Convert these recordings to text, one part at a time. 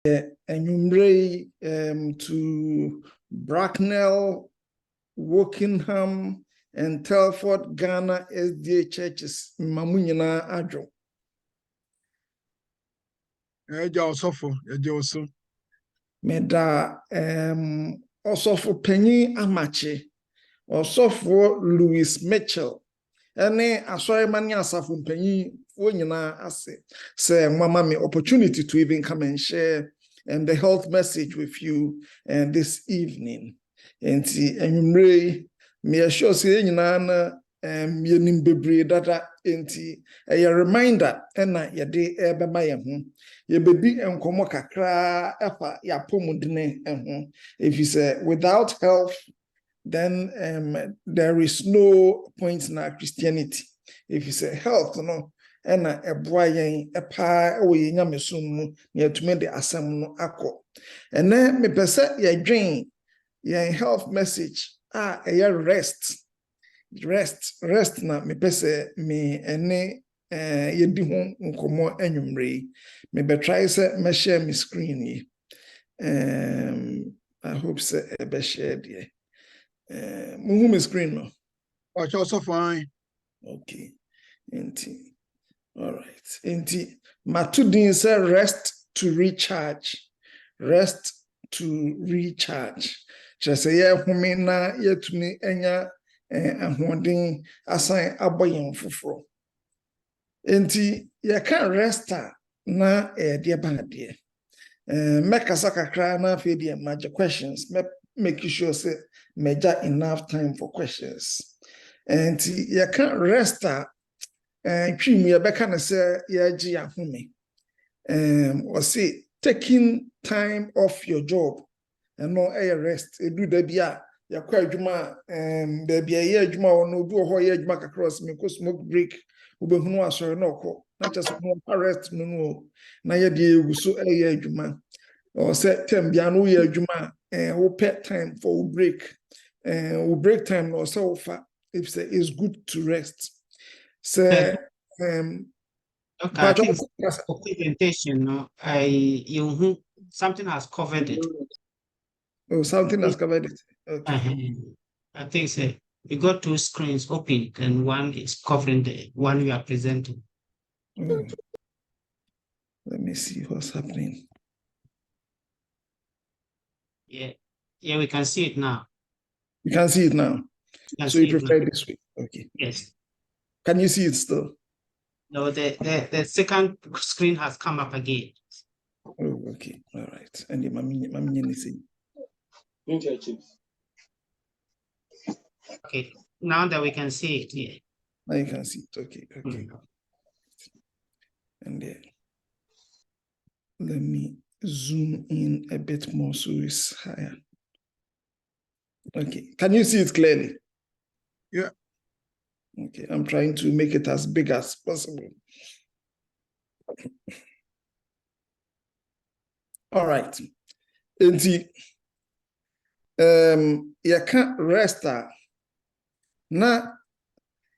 Enyumre to Bracknell, Wokingham, and Telford, Ghana SDA churches. Mamunyina adjo. Meda also for Penny Amache, also for Louis Mitchell. Ene asori mani asafo mpanyi wo nyina ase say mama me opportunity to even come and share the health message with you this evening. Enti enwumre me assure say nyina na yenim bebre dada enti a reminder na yede beba ye ho ye bebi enkomo kakra efa ya pomudene ho if you say without health then there is no point in our Christianity. If you say health, no, and a boy a pa we yamisum near to me the assam ako. And then me pesa ya dream, ya health message, a rest na me pesa me ene yedi ho nkomo anwumre. Me be try say me share my screen ye. I hope say be share there. My screen no. Oh, it's also fine. Okay. All right. Matudin said rest to recharge. Rest to recharge. Just say yeah, humina yetuni enya ahoden asan aboyen foforo. Enti ye can rest na de bade. Mekasa kakra na fe de major questions. Make sure say major enough time for questions. And you can't rest cream you back and say yeah or say taking time off your job and no air rest do the bia ya kwa adwuma there be a adwuma or no do ho ya adwuma across me ko smoke break ubehunu asori no ko not just no rest no na ye de egu so air adwuma or say tem bia no ya adwuma we pet time for break we break time or so far if it's good to rest. So okay, I think for presentation, no, something has covered it. Oh, something has covered it. Okay. I think so. We got two screens open, and one is covering the one we are presenting. Oh. Let me see what's happening. Yeah, we can see it now. You can see it now. So you prefer this way? Okay. Yes. Can you see it still? No, the second screen has come up again. Oh, okay. All right. And the mommy see. Okay. Now that we can see it here. Now you can see it. Okay. Okay. And then let me zoom in a bit more so it's higher. Okay. Can you see it clearly? Yeah. Okay. I'm trying to make it as big as possible. All right. And you can't rest na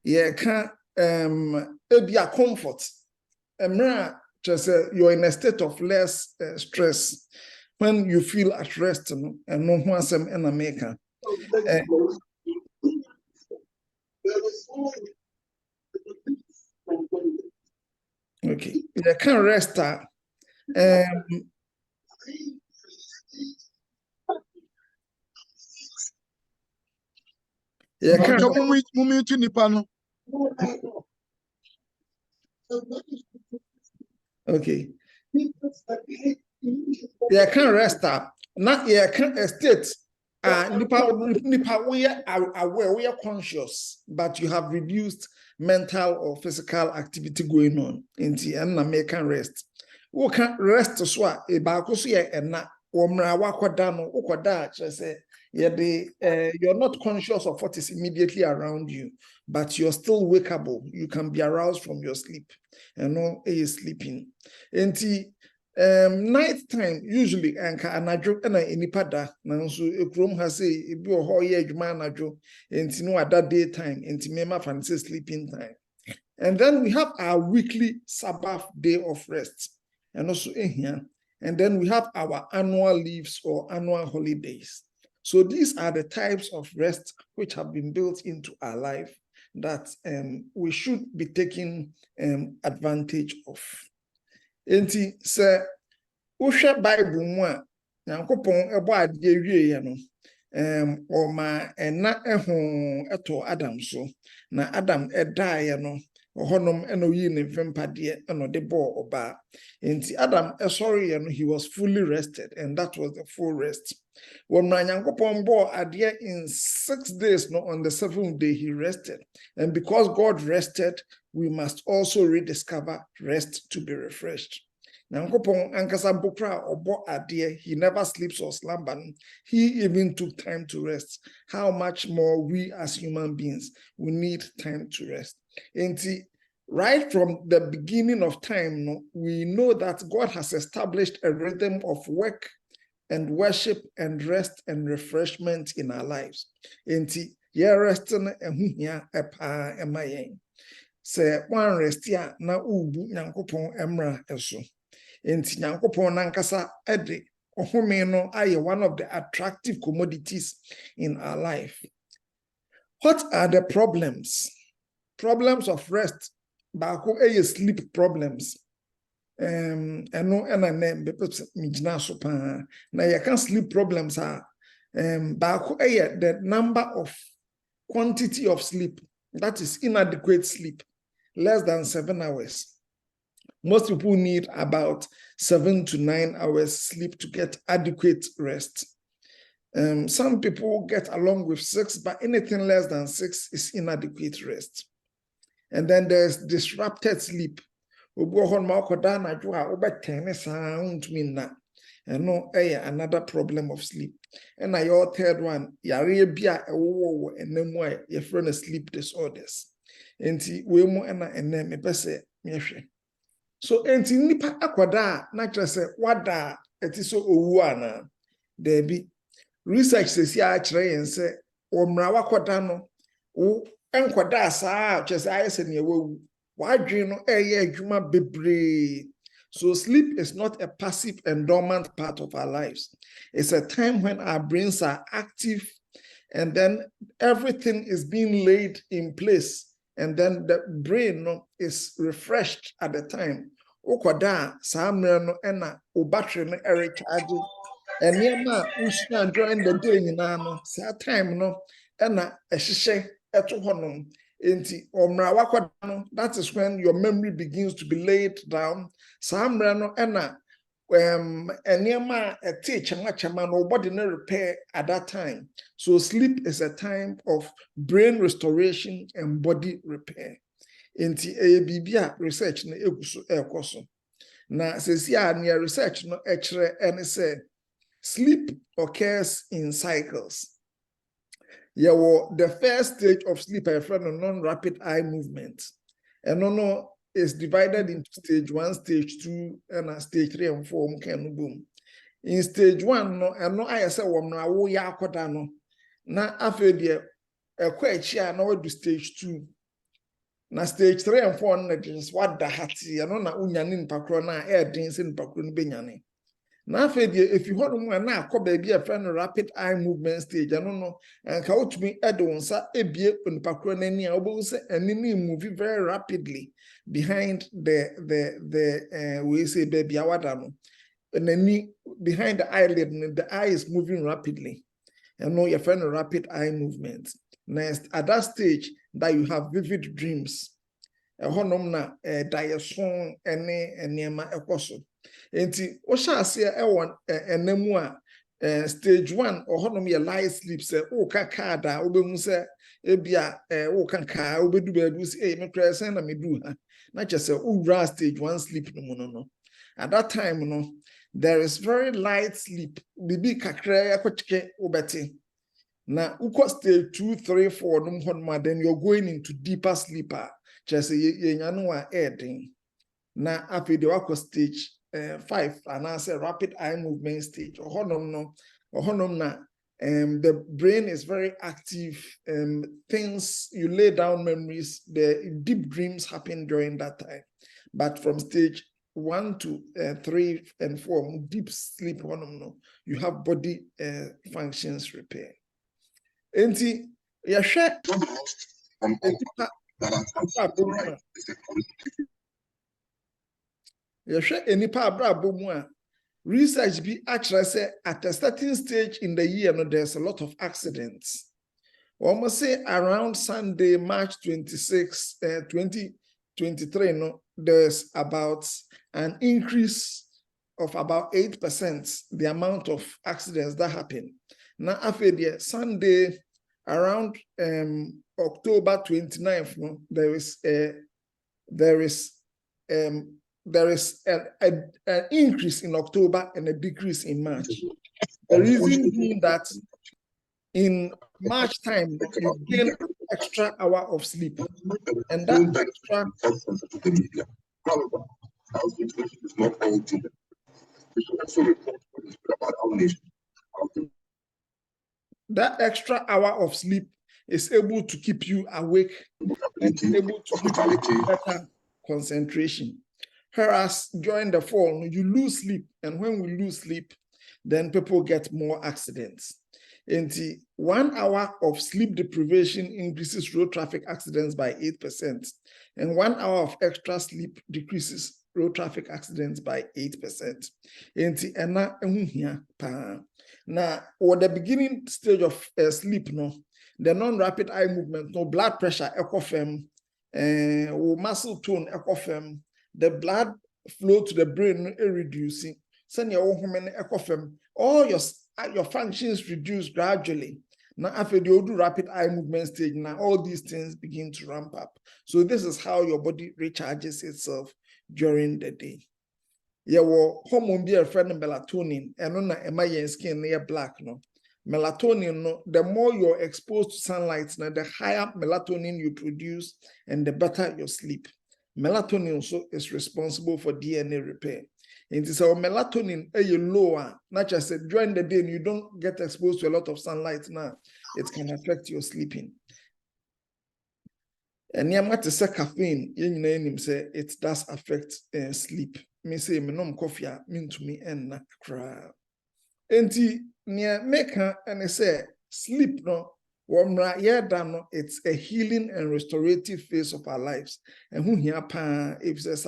you can't be a comfort. Just you're in a state of less stress when you feel at rest and no one some in America. Okay, you can't rest you can't. Okay. You can't rest not you can't state nipa we are aware, we are conscious, but you have reduced mental or physical activity going on into an American rest. We can rest so a bakoso ye na omra wakoda no ukoda say you're not conscious of what is immediately around you, but you're still wakeable. You can be aroused from your sleep and no sleeping. Night time usually anka anadwo na enipada nanso ekrom ha say ebi ho ye adwuma anadwo enti no ada daytime enti mema fancy sleeping time. And then we have our weekly Sabbath day of rest and also ehia And then we have our annual leaves or annual holidays. So these are the types of rest which have been built into our life that we should be taking advantage of. Enti se uhwe Bible mu a Nyankopon ebo ade wie no oma ena eto Adam so na Adam edae no ohonom eno yi ne mfempade eno de bo oba. Enti Adam sorry no, he was fully rested, and that was the full rest. When Nyankopon bo ade in 6 days, no, on the 7th day he rested. And because God rested, we must also rediscover rest to be refreshed. Nyankopon ankasa bokra obo ade, he never sleeps or slumber. He even took time to rest. How much more we as human beings, we need time to rest. And right from the beginning of time, no, we know that God has established a rhythm of work and worship and rest and refreshment in our lives. And resting epa emayen. Se one rest ya na ubu Nyankopon emra eso. Enti Nyankopon nankasa ede ohome no aye one of the attractive commodities in our life. What are the problems? Problems of rest. Bako eye sleep problems. Eno ena name mijna so pa na you can sleep problems are bako eye the number of quantity of sleep, that is inadequate sleep, less than 7 hours. Most people need about 7 to 9 hours sleep to get adequate rest. Some people get along with 6, but anything less than 6 is inadequate rest. And then there's disrupted sleep. And no, another problem of sleep. And your third one, Yarabia, and then why your friend sleep disorders. And we more and then me pese. So enti nipa akwada na kyerese wada eti so owu ana there be research says ya kyerɛ yen sɛ omra wakwada no wo enkwada saa kyerese ayese ne wawu wadwen no ɛyɛ adwuma bebree. So sleep is not a passive and dormant part of our lives. It's a time when our brains are active and then everything is being laid in place. And then the brain is refreshed at the time. Okwada samre no ena o battery no recharge. And yema usna during the day no sa time no ena ehihye eto honom. Enti omra wakwada no, that is when your memory begins to be laid down. Samre no ena enyema ete chama no body no repair at that time. So sleep is a time of brain restoration and body repair. Inti bibia research na eguso ekoso. Na sesia near research no ekre and say sleep occurs in cycles. The first stage of sleep, I refer to non-rapid eye movement. And no is divided into stage 1, stage 2, and stage 3 and 4. Boom. In stage 1, no, and no, I say, na wo ya akoda no. Na after the equation, no, do stage 2. Na stage 3 and 4, na just what the hati, and na unyanin pakro na air dancing pakro benyane. Na after the if you hold on na ko baby a friend rapid eye movement stage, I don't know, and ka utumi edonsa ebie on pakro na ni a obo se enini move very rapidly behind the we say baby awada no. And then behind the eyelid, the eye is moving rapidly. And know your friend rapid eye movement. Next, at that stage, that you have vivid dreams. Honomna diason enema ekoso. Enti osha say enemu stage 1 or honom your light sleep say o kaka da obemu say ebia o kanka obedu bedu say me kra say na me du ha. Na just say o ra stage 1 sleep no. At that time no, there is very light sleep. Bibi kakra yakotike obeti. Na uko stage 2, 3, 4 num honma, then you're going into deeper sleeper. Just ye nyanu wa adding. Na after the wako stage 5, and I say rapid eye movement stage. Or honum na the brain is very active. Things you lay down memories, the deep dreams happen during that time. But from stage 1 to 3 and 4, deep sleep, you have body functions repair. Enti, yahwɛ enipa abrabɔ mu a research bi actually say at a certain stage in the year, there's a lot of accidents. Almost say around Sunday, March 26, 2023, there's about an increase of about 8% the amount of accidents that happen. Now, after Sunday, around October 29th, there is an increase in October and a decrease in March. The reason being that in March time, you gain extra hour of sleep, and that extra hour of sleep is able to keep you awake and able to give you better concentration. Whereas during the fall, you lose sleep, and when we lose sleep, then people get more accidents. And 1 hour of sleep deprivation increases road traffic accidents by 8%, and 1 hour of extra sleep decreases road traffic accidents by 8%. And now, or the beginning stage of sleep, the non-rapid eye movement, blood pressure, ecofem, muscle tone, ecofem, the blood flow to the brain reducing, send your home ecofem, all your functions reduce gradually. Now, after you do rapid eye movement stage, now all these things begin to ramp up. So this is how your body recharges itself during the day. Your hormone be a friend of melatonin, and on your skin near black. Melatonin, the more you're exposed to sunlight, the higher melatonin you produce, and the better your sleep. Melatonin also is responsible for DNA repair. It is our melatonin lower, not just during the day, and you don't get exposed to a lot of sunlight now, it can affect your sleeping. And yeah, to say caffeine, say it does affect sleep. Me say me nom coffee, mean to me and na cry. Enti near make her and say sleep it's a healing and restorative phase of our lives. And who here if says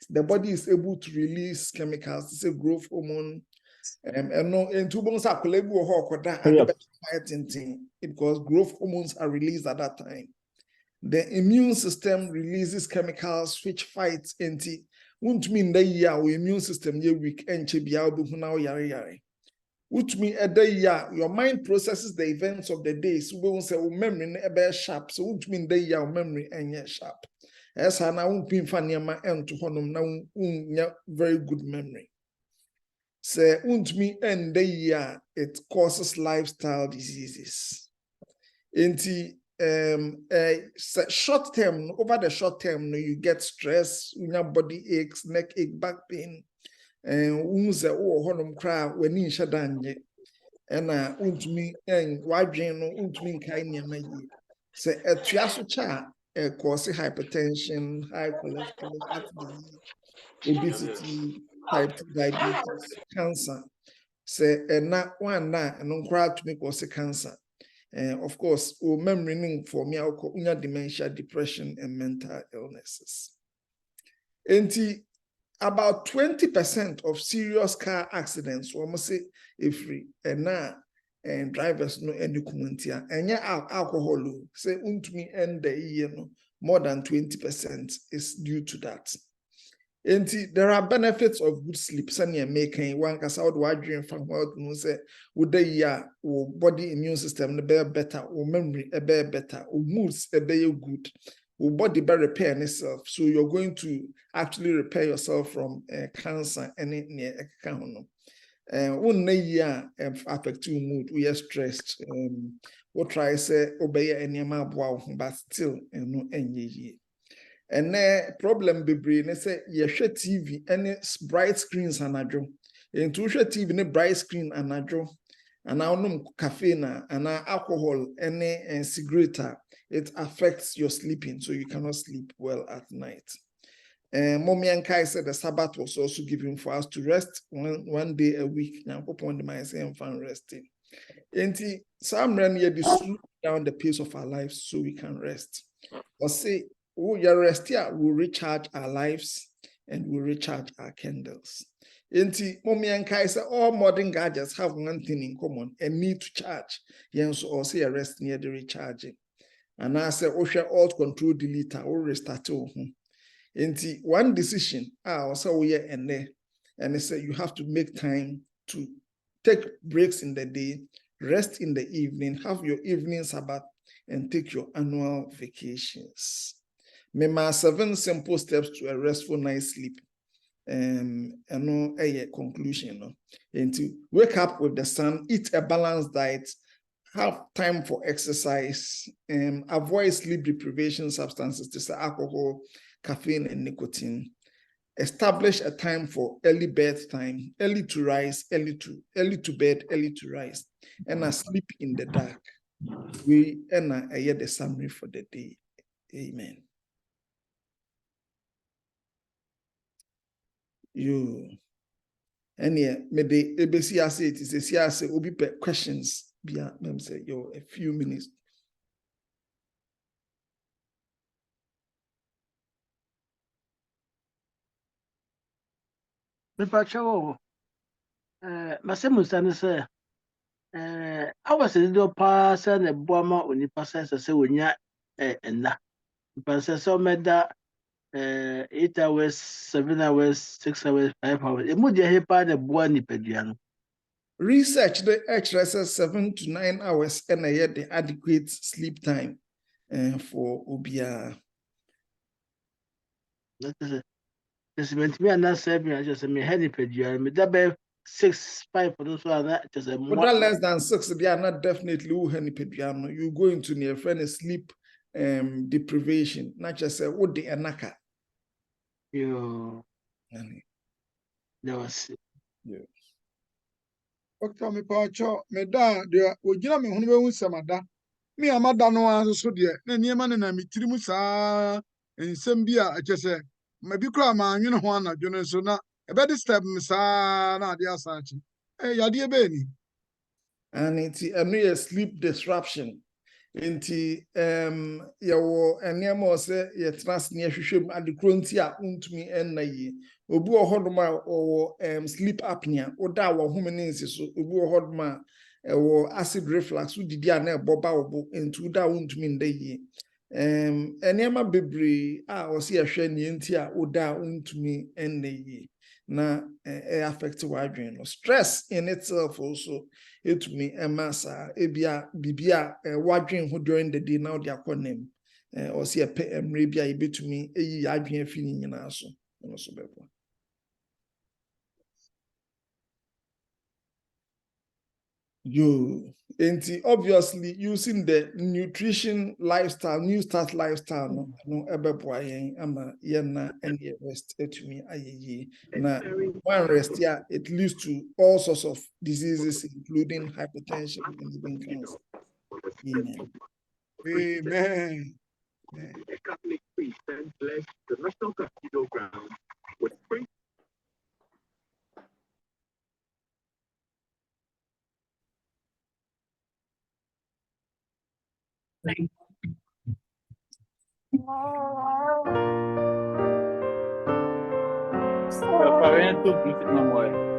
the body is able to release chemicals, say growth hormone, and no into bones are because growth hormones are released at that time. The immune system releases chemicals which fight anti. Won't mean that your immune system ye weak and which mean a day your mind processes the events of the day. So we won't say memory a sharp. So which mean that your memory and yet sharp. As I now won't be funny my end to honum now very good memory. Say won't me end the year it causes lifestyle diseases. Short term, over the short term, you get stress, your body aches, neck ache, back pain, and honum cry when in shadanje. And me and wajin kind say a triaso cha cause hypertension, high cholesterol, heart disease, obesity, type 2 diabetes, cancer. Say na one and cry to me cause cancer. Of course, memory for me, dementia, depression, and mental illnesses. And about 20% of serious car accidents, almost say, and drivers no any kumuntia, and alcohol, say, end the year, more than 20% is due to that. And there are benefits of good sleep. Sanya making one case out wide from what you say, would the body immune system be better, or memory a be better, or moods a be good, or body be repair itself. So you're going to actually repair yourself from cancer and near count. One year affect your mood, we are stressed. What try say obey any wow, but still no any year. And problem be brain say yehwe TV any bright screens anadwo into hwe TV ne bright screen anadwo and onum caffeine and alcohol any cigarette, it affects your sleeping, so you cannot sleep well at night. Mommy and Kai said the Sabbath was also given for us to rest one day a week. Now, upon the mind saying fun resting. And some run here to slow down the pace of our lives so we can rest. Or say, oh, your rest here will recharge our lives and will recharge our candles. And Mommy and Kai said all modern gadgets have one thing in common and need to charge. Yes, or say a rest near the recharging. And I say, oh, share alt control deleter or restart. Nti one decision also we are and there, and they say you have to make time to take breaks in the day, rest in the evening, have your evening Sabbath, and take your annual vacations. Remember 7 simple steps to a restful night's sleep. And no a conclusion. No? And to wake up with the sun, eat a balanced diet, have time for exercise, avoid sleep deprivation substances, this is alcohol, caffeine, and nicotine. Establish a time for early bedtime, early to rise, early to bed, early to rise, and sleep in the dark. We hear the summary for the day. Amen. You and yeah, maybe ABC say it is a CRC obi questions. Bia, let me say a few minutes. Mepacho, Masemu say, I was a little pass and a bomber when you pass as a winya and that. Passes so made that 8 hours, 7 hours, 6 hours, 5 hours. It would have had a buoni pediano. Research the exercise 7 to 9 hours and I had the adequate sleep time for Obia. That is it. This meant me and not serving. I just me heady pediano. Me that 6, 5 for those one that just a But that less than 6, they are not definitely Henny You go into near friend sleep deprivation, not just say what the anaka. You that was it. Dr. Mepacho, Meda, dear, would you me who Samada? Me, a madano answer so dear, then your man and I meet Trimusa and Sambia, I just say, maybe Crama, you know, one, Jonasona, a better step, Miss Nadia Sachi. Eh, Yadia Benny. And it's a sleep disruption. Nti yɛwɔ nneɛma a ɔsɛ yɛtena ase na yɛhwehwɛ mu adekoro nti a ntumi nna yie obi wɔ hɔnom a ɔwɔ sleep apnea woda a wɔhome ne nsi so obi wɔ hɔnom a ɛwɔ acid reflux wodidi a na ɛbɔ ba wo bo nti woda a ntumi nda yie nneɛma bebree a ɔsɛ yɛhwɛ ne nti a woda a ntumi nna yie na affect w'adwene no stress in itself also etumi emasa ebia bibia wadwen ho during the day now dia konem or see a emre bia ebetumi eyi adwen afi ni nyina so no so bebo you obviously using the nutrition lifestyle new start lifestyle no ebebo ayen ama yena and rest etumi ayeyi na one rest here it leads to all sorts of diseases including hypertension and even cancer. Amen. Amen. A Catholic priest then blessed the National Cathedral ground with spring. Para ver tu que no muere.